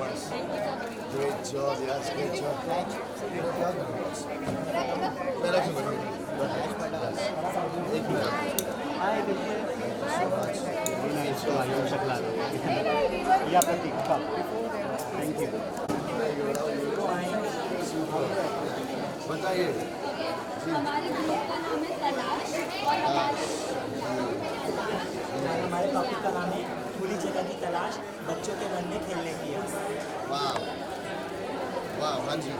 Great job, yes, great job. Thank you. क्या करूँ बस? मैं रखूँगा। एक मिनट। या प्रतीक थैंक यू। बताइए। हमारे ग्रुप का नाम है तलाश और हमारे टॉपिक का नाम है खुली जगह की तलाश, बच्चों के मन में खेलने की आस। वाह वाह, हाँ जी।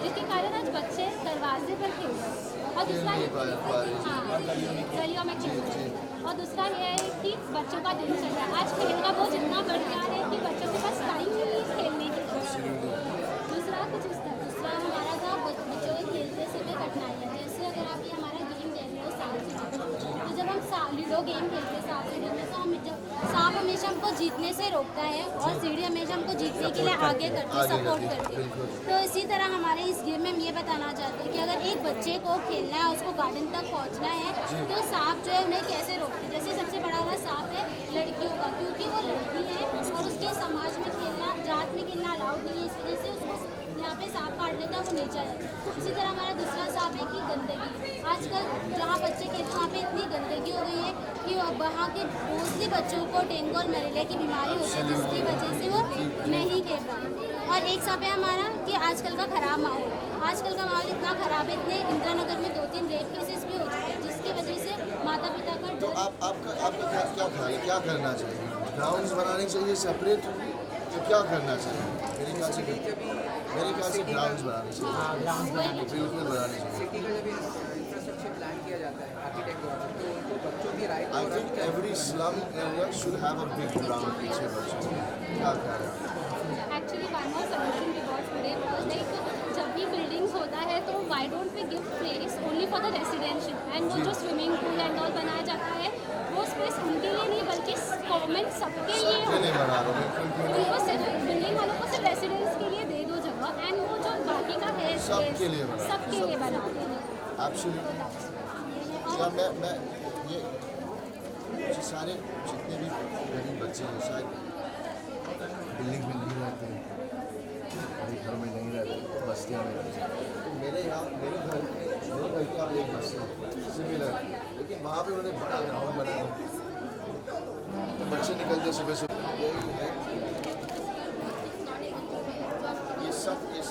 इसके कारण आज बच्चे दरवाजे पर खेल रहे हैं और दूसरा गलियों में खेल रहे हैं और दूसरा ये है कि बच्चों का दिन चल रहा है। आज खेल का बोझ इतना बढ़ गया है कि बच्चों के पास टाइम ही नहीं है खेलने के लिए। दूसरा कुछ इस तरह दूसरा हमारा था बच्चों के खेलते समय कठिनाई है। जैसे अगर आप ये हमारा गेम देख रहे हो सांप सीढ़ी, तो जब हम लूडो गेम खेलते हैं सांप सीढ़ी में, तो हम जब सांप हमेशा हमको जीतने से रोकता है और सीढ़ी हमेशा हमको जीतने के लिए आगे करती है, सपोर्ट करती है। तो इसी तरह हमारे इस गेम में हम ये बताना चाहते हैं कि अगर एक बच्चे को खेलना है, उसको गार्डन तक पहुंचना है, तो सांप जो है उन्हें कैसे रोकते हैं। जैसे सबसे बड़ा वाला सांप है लड़कियों का, क्योंकि वो लड़की है और उसके समाज में खेलना, जात में खेलना अलाउड नहीं है, इस वजह से उसको यहाँ पे सांप काट लेता है, वो नहीं चाहिए। इसी तरह हमारा दूसरा सांप है कि गंदगी। आजकल जहाँ बच्चे खेलते हैं वहाँ पे इतनी गंदगी हो गई है कि वहाँ के मोस्टली बच्चों को डेंगू और मलेरिया की बीमारी होती है, जिसकी वजह से वो नहीं खेल पाते। और एक सांप है हमारा कि आजकल का खराब माहौल। आजकल का माहौल इतना खराब है, इतने इंदिरा नगर में 2-3 रेप केसेस भी हो चुके हैं, जिसकी वजह से माता पिता का तो आपका क्या ख्याल है, क्या करना चाहिए? ग्राउंड्स बनाने चाहिए सेपरेट, तो क्या करना चाहिए? मेरे ख्याल से ग्राउंड्स बनाने चाहिए। बिल्कुल बनाने चाहिए। सिटी का जब इंफ्रास्ट्रक्चर प्लान किया जाता है आर्किटेक्ट द्वारा, तो उनको बच्चों की right I think every slum area should have a big ground पीछे बच्चों को। क्या कह रहे हैं? Actually one more solution we got today was like जब भी बिल्डिंग्स होता है तो why don't we give place only for the residential, and वो जो स्विमिंग पूल एंड ऑल बनाया जाता है वो स्पेस उनके लिए नहीं बल्कि कॉमन सबके लिए सबके लिए बना रहा हूँ, बिल्कुल। उनको सिर्फ बिल्डिंग वालों को सिर्फ रेसिडेंस के लिए दे दो जगह, एंड वो जो बाकी का है सबके लिए बना। सबके लिए बना दो। Absolutely। या मैं ये सारे जितने भी गरीब बच्चे हैं शायद बिल्डिंग में नहीं रहते, अभी घर में नहीं रहते, बस्तियों में रहते हैं। तो मेरे घर का एक बस्ती सिमिलर, लेकिन वहाँ पे उन्होंने बड़ा ग्राउंड बनाया, तो बच्चे निकलते सुबह सुबह। यही है, ये सब इस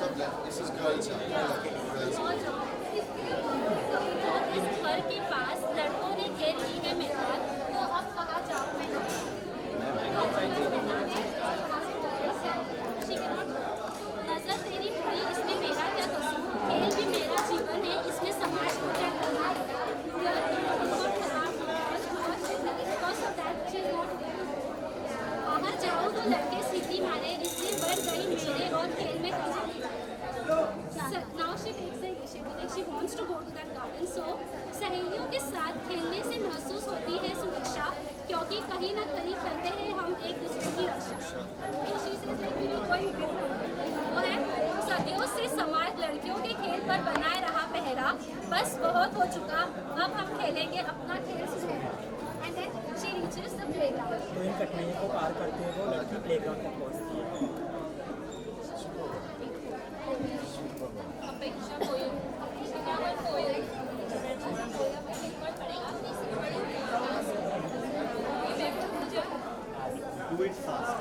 गर्ल्स हैं। इस घर के पास लड़कों ने घेर ली है मैदान, तो अब कहाँ जाऊँ मैं? नजर तेरी बुरी, इसमें मेरा क्या कसूर? खेल भी मेरा जीवन है, इसमें समाज को क्या करना? बाहर जाओ तो लड़के सीधी मारे, इसलिए बढ़ गई मेरे और खेल में now she wants to go to that garden. So सहेलियों के साथ खेलने से महसूस होती है सुरक्षा, क्योंकि कहीं ना कहीं करते हैं हम एक दूसरे की रक्षा। वो है सदियों से समाज लड़कियों के खेल पर बनाए रहा पहरा, बस बहुत हो चुका, अब हम खेलेंगे अपना खेल सुनहरा। And then she reaches the playground. तो इन कठिनाइयों को पार करते हुए वो लड़की प्लेग्राउंड तक पहुँचती है। अपेक्षा कोई Do it fast.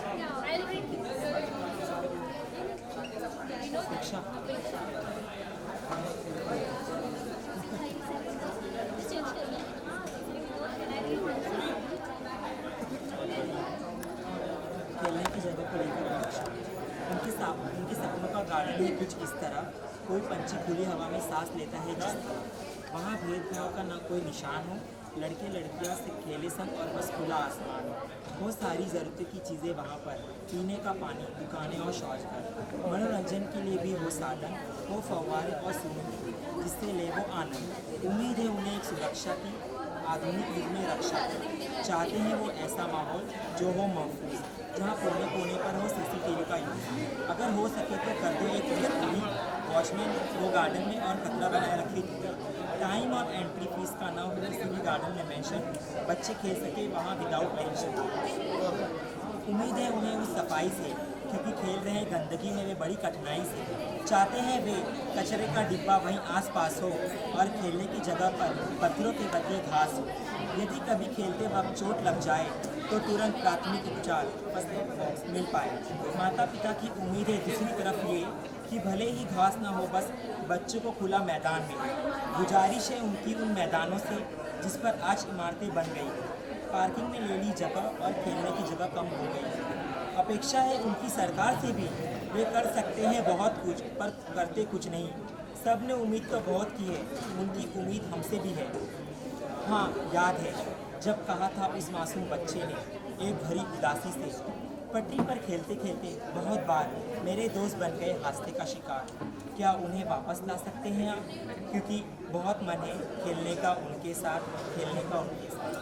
शिक्षा खेलने की जगह को लेकर परीक्षा। उनके सपनों का गार्डन है कुछ इस तरह, कोई पंछी खुली हवा में सांस लेता है जिस तरह, वहाँ भेदभाव का ना कोई निशान हो, लड़के लड़कियाँ से खेले सब और बस खुला आसमान हो। बहुत सारी ज़रूरत की चीज़ें वहाँ पर, पीने का पानी, दुकानें और शौचघर, मनोरंजन के लिए भी हो साधन, हो फव्वारे और स्विमिंग पूल जिससे ले वो आनंद। उम्मीद है उन्हें एक सुरक्षा की, आधुनिक युग में रक्षा चाहते हैं वो ऐसा माहौल जो हो महफूज, जहाँ कोने कोने पर हो CCTV का यूज़। अगर हो सके तो कर दो एक पुलिस वॉचमैन वो गार्डन में और खतरा बनाए रखे दूरी। टाइम और एंट्री फीस का ना हो किसी भी गार्डन में मेंशन, बच्चे खेल सके वहाँ विदाउट टेंशन। उम्मीद है उन्हें उस सफाई से, क्योंकि खेल रहे हैं गंदगी में वे बड़ी कठिनाई से। चाहते हैं वे कचरे का डिब्बा वहीं आसपास हो और खेलने की जगह पर पत्थरों के बदले घास हो। यदि कभी खेलते वक्त चोट लग जाए तो तुरंत प्राथमिक उपचार फर्स्ट एड बॉक्स मिल पाए। माता पिता की उम्मीद है दूसरी तरफ ये कि भले ही घास ना हो, बस बच्चों को खुला मैदान मिले। गुजारिश है उनकी उन मैदानों से जिस पर आज इमारतें बन गई, पार्किंग में ले ली जगह और खेलने की जगह कम हो गई। अपेक्षा है उनकी सरकार से भी, वे कर सकते हैं बहुत कुछ पर करते कुछ नहीं। सब ने उम्मीद तो बहुत की है, उनकी उम्मीद हमसे भी है। हाँ, याद है जब कहा था उस मासूम बच्चे ने एक भरी उदासी से, पटरी पर खेलते खेलते बहुत बार मेरे दोस्त बन गए हादसे का शिकार। क्या उन्हें वापस ला सकते हैं आप? क्योंकि बहुत मन है खेलने का उनके साथ, खेलने का उनके साथ।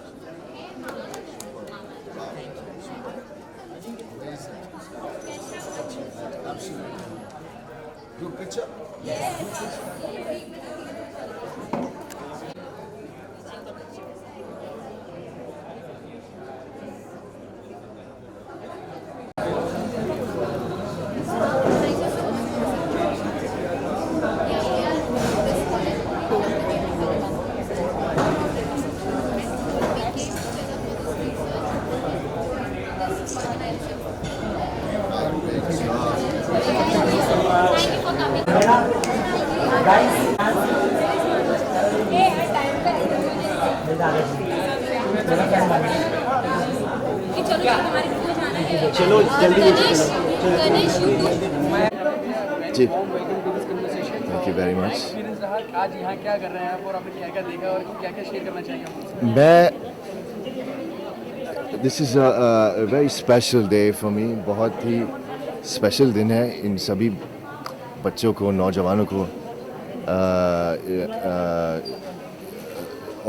Absolutely. Good picture? Thank you for coming. चलो जल्दी Ganesh ji. Thank you very much. Experience रहा आज यहाँ क्या कर रहे हैं आप और आपने क्या क्या देखा और क्या क्या शेयर करना चाहिए हमसे? This is a very special day for me. बहुत ही स्पेशल दिन है इन सभी बच्चों को, नौजवानों को,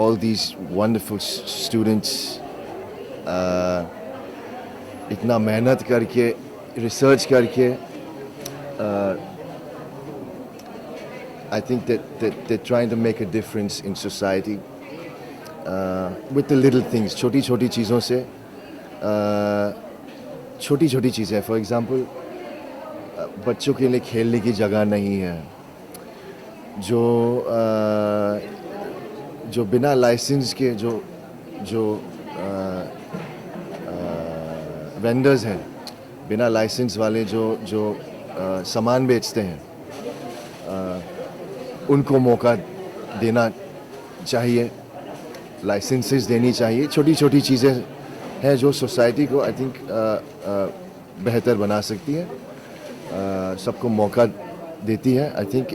all these wonderful students, इतना मेहनत करके, रिसर्च करके, I think that they're trying to make a difference in society with the little things, छोटी छोटी चीज़ों से, छोटी छोटी चीज़ें। फॉर एग्ज़ाम्पल, बच्चों के लिए खेलने की जगह नहीं है, जो बिना लाइसेंस के जो वेंडर्स हैं, बिना लाइसेंस वाले जो सामान बेचते हैं, उनको मौका देना चाहिए, लाइसेंसेस देनी चाहिए। छोटी छोटी चीज़ें हैं जो सोसाइटी को आई थिंक बेहतर बना सकती है, सबको मौका देती है। I think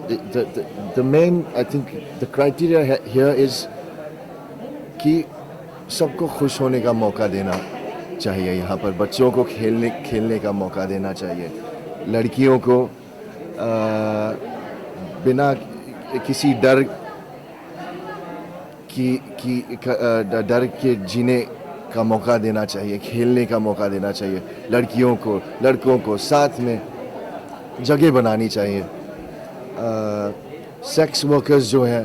the main, I think the criteria here is कि सबको खुश होने का मौका देना चाहिए। यहाँ पर बच्चों को खेलने का मौका देना चाहिए, लड़कियों को बिना किसी डर के जीने का मौका देना चाहिए, खेलने का मौका देना चाहिए। लड़कियों को, लड़कों को साथ में जगह बनानी चाहिए। सेक्स वर्कर्स जो हैं,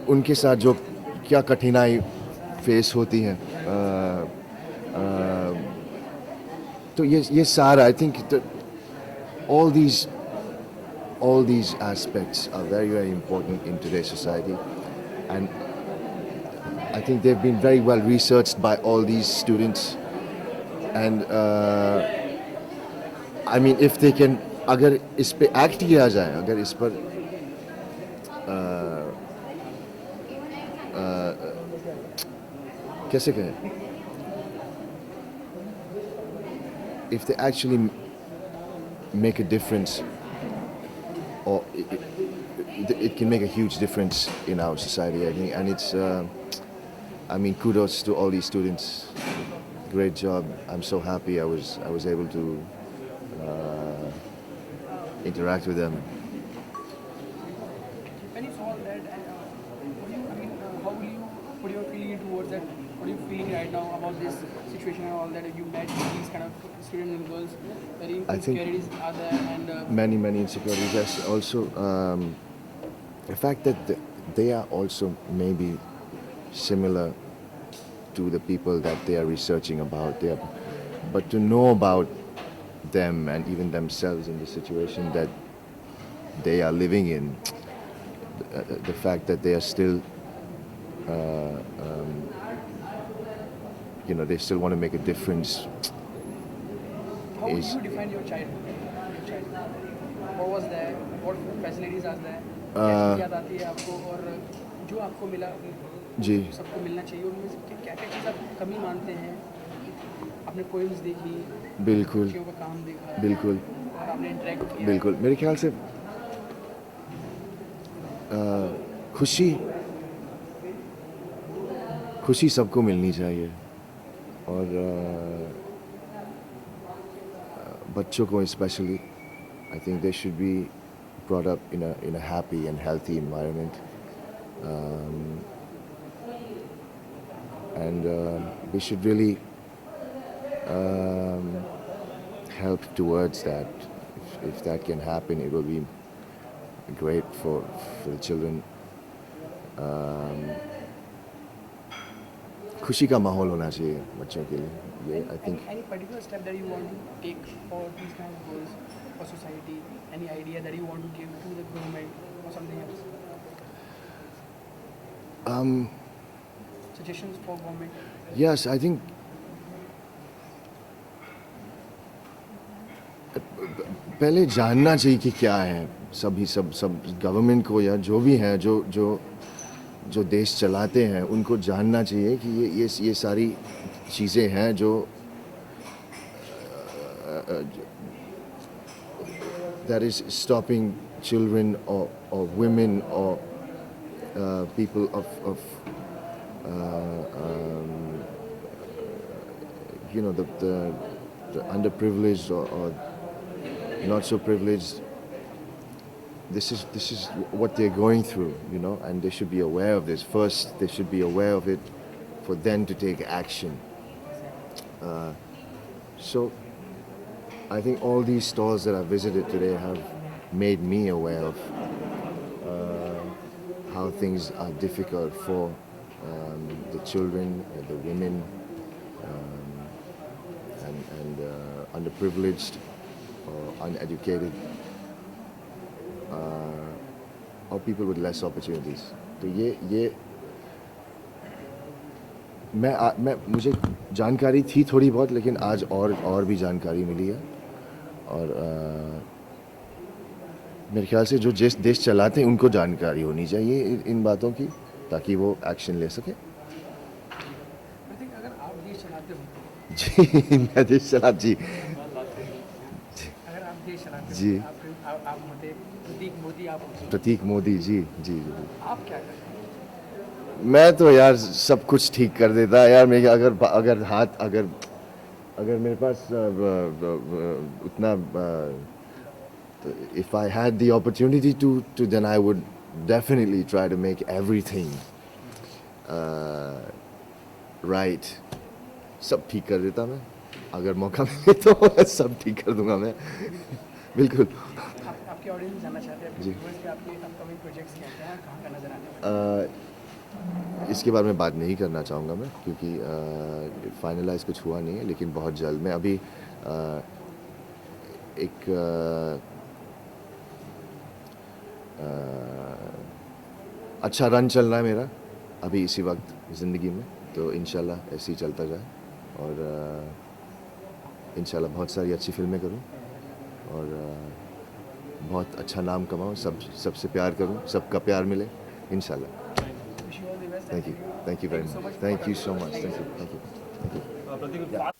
उनके साथ जो क्या कठिनाई फेस होती हैं, तो ये सारा, I think all these aspects are very, very important in today's society, and I think they've been very well researched by all these students, and I mean, if they can, अगर इस पे act किया जाए, अगर इस पर कैसे कहें, if they actually make a difference, or it can make a huge difference in our society, I think, and it's I mean, kudos to all these students, great job. I'm so happy I was able to interact with them. When you saw that, how will you put your towards that? What are you feeling right now about this situation and all that? You met these kind of students and girls, very I think- insecurities are there, and many insecurities. There's also the fact that they are also maybe similar to the people that they are researching about. But to know about them and even themselves in the situation that they are living in, the fact that they are still, they still want to make a difference. how would is- you define your child? What was there? What facilities are there? कैसी याद आती है आपको, और जो आपको मिला जी सबको मिलना चाहिए, उनमें से क्या क्या चीज़ आप कमी मानते हैं? आपने पोइम्स देखी, बिल्कुल बच्चियों का काम देखा, बिल्कुल और आपने इंटरेक्ट किया, बिल्कुल मेरे ख्याल से खुशी सबको मिलनी चाहिए, और बच्चों को specially I think they should be brought up in a happy and healthy environment, and we should really help towards that. If that can happen, it will be great for the children. खुशी का माहौल होना चाहिए बच्चों के लिए, ये I think any particular step that you want to take for these kind of goals for society? Any idea that you want to give to the government or something else? Suggestions for government? Yes, I think पहले जानना चाहिए कि क्या है, सब government को या जो भी है जो देश चलाते हैं उनको जानना चाहिए कि ये सारी चीज़ें हैं जो that is stopping children or women or people of the underprivileged or not so privileged. This is what they're going through, and they should be aware of this. First, they should be aware of it for them to take action. So I think all these stores that I visited today have made me aware of how things are difficult for the children, the women, and underprivileged or uneducated, or people with less opportunities. तो ये मुझे जानकारी थी थोड़ी बहुत, लेकिन आज और भी जानकारी मिली है, और मेरे ख्याल से जो देश चलाते हैं उनको जानकारी होनी चाहिए इन बातों की, ताकि वो एक्शन ले सके। I think अगर आप देश चलाते हो, जी मैं देश चला जी अगर आप देश चलाते जी। हो, आप होते प्रतीक मोदी, आप होते, प्रतीक मोदी जी जी जी। आप क्या करते? मैं तो यार सब कुछ ठीक कर देता यार। मेरे अगर मेरे पास उतना if I had the opportunity to then I would definitely try to make everything right. सब ठीक कर देता मैं, अगर मौका मिले तो सब ठीक कर दूंगा मैं बिल्कुल। आपके ऑडियंस जानना चाहते हैं जी। कि आपके अपकमिंग प्रोजेक्ट्स क्या हैं, कहाँ का नजर आने वाला इसके बारे में बात नहीं करना चाहूँगा मैं, क्योंकि फाइनलाइज कुछ हुआ नहीं है, लेकिन बहुत जल्द मैं अभी एक अच्छा रन चल रहा है मेरा अभी इसी वक्त ज़िंदगी में, तो इंशाल्लाह ऐसे ही चलता जाए, और इंशाल्लाह बहुत सारी अच्छी फिल्में करूं, और बहुत अच्छा नाम कमाऊं, सबसे प्यार करूं, सबका प्यार मिले इंशाल्लाह। Wish you all the best. Thank you very much. Thank you so much. Thank you.